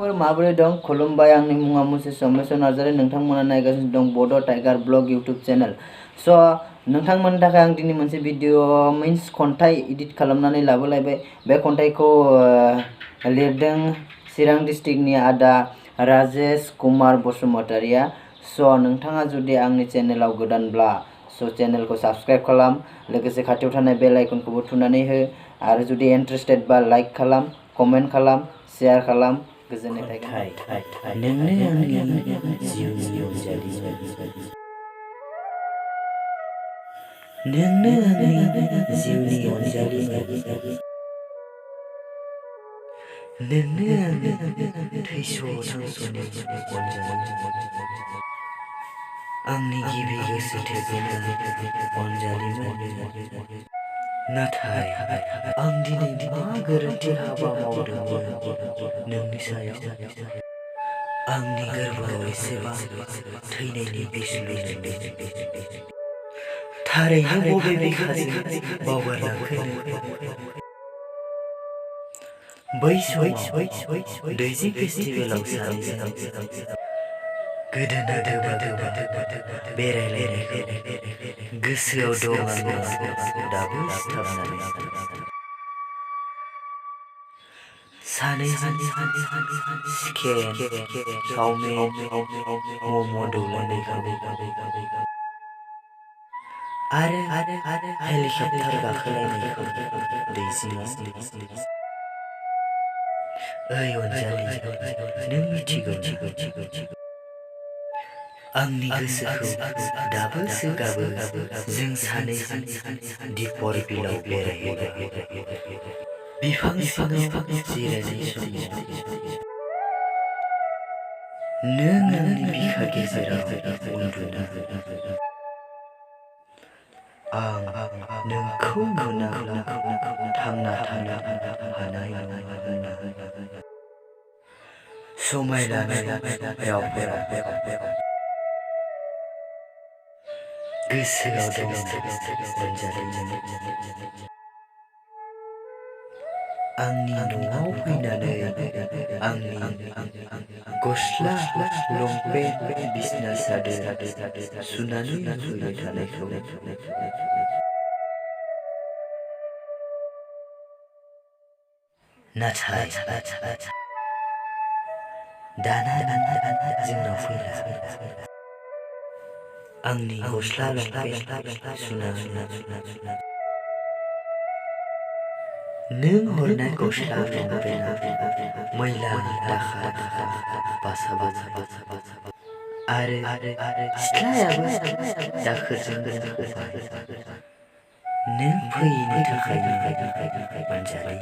लोगोफोर माबोरै दं? खुलुमबाय, आंनि मुङा मुसे समेश नार्जारी। नोंथांमोना नायगासिनो दं बड' टाइगार ब्लग इउट्युब चेनेल। नोंथांमोननि थाखाय आं दिनै मोनसे भिडिअ मीन्स खन्थाइ एडिट खालामनानै लाबोलायबाय। बे खन्थाइखौ लिरदों चिरां डिस्ट्रिक्टनि आदा राजेश कुमार बसुमतारिया। नोंथाङा जुदि आंनि चेनेलाव गोदानब्ला चेनेलखौ साबस्क्राइब खालाम, लोगोसे खाथियाव थानाय बेल आइकनखौबो थुनानै हो, आरो जुदि इन्टारेस्टेडबा लाइक खालाम, कमेन्ट खालाम, शेयार खालाम। गोजोननाय थागोन। नोंनो आंनि जिउनि अनजालिमोन, नोंनो आंनि जिउनि अनजालिमोन, नोंनो आंनि थैस' थांस'नि अनजालिमोन, आंनि गिबि गोसो थोजेननाय अनजालिमोन। नाथाय आं दिनै मा गोरोन्थि हाबा मावदोंमोन नोंनि सायाव? आंनि गोरबोआव एसेबां थैनायनि बिस लुदों। थारैनो बबे बिखाजों बावगारलांखो नों? बै समाव दैजिं फेस्टिभेलाव सानैजों गोदोना गोबा गोबा बेरायलायनायखौ गोसोआव दं आंनाव दाबो सिथाबनानै। सानैजों चिकेन, चावमिन, मम' दौलायनायखौ आरो हेलिकप्टार गाखोलायनायखौ दैजिंआव। ओइ अनजालि, नों मिथिगौ ना? आंनि गोसोखौ दाबो सोगाबो जों सानैजों दिपर बिलाव बेरायहैबाय। बिफां सिङाव जिरायनाय समाव नों आंनि बिखा गेजेराव उन्दुना आं नोंखौ मोनाब्ला थांना थानो हानाय नङा होनना समाय लानाय रावफोरा गोसोआव दं अनजालिमोन। आंनि न'आव फैनानै आंनि गस्ला, लंपेन्ट, बिसना सादोर सुनानै होफैबाय थानायखौ नाथाय दाना जोंनाव फैला। आंनि गस्ला, लंपेन्ट सुना होना नों हरनाय गस्ला, लंपेन्टआ मैला दाखा बासाबो आरो सिथ्लायाबो दाखोरजों बुंफबनाय। नों फैयैनि थाखायनो अनजालि।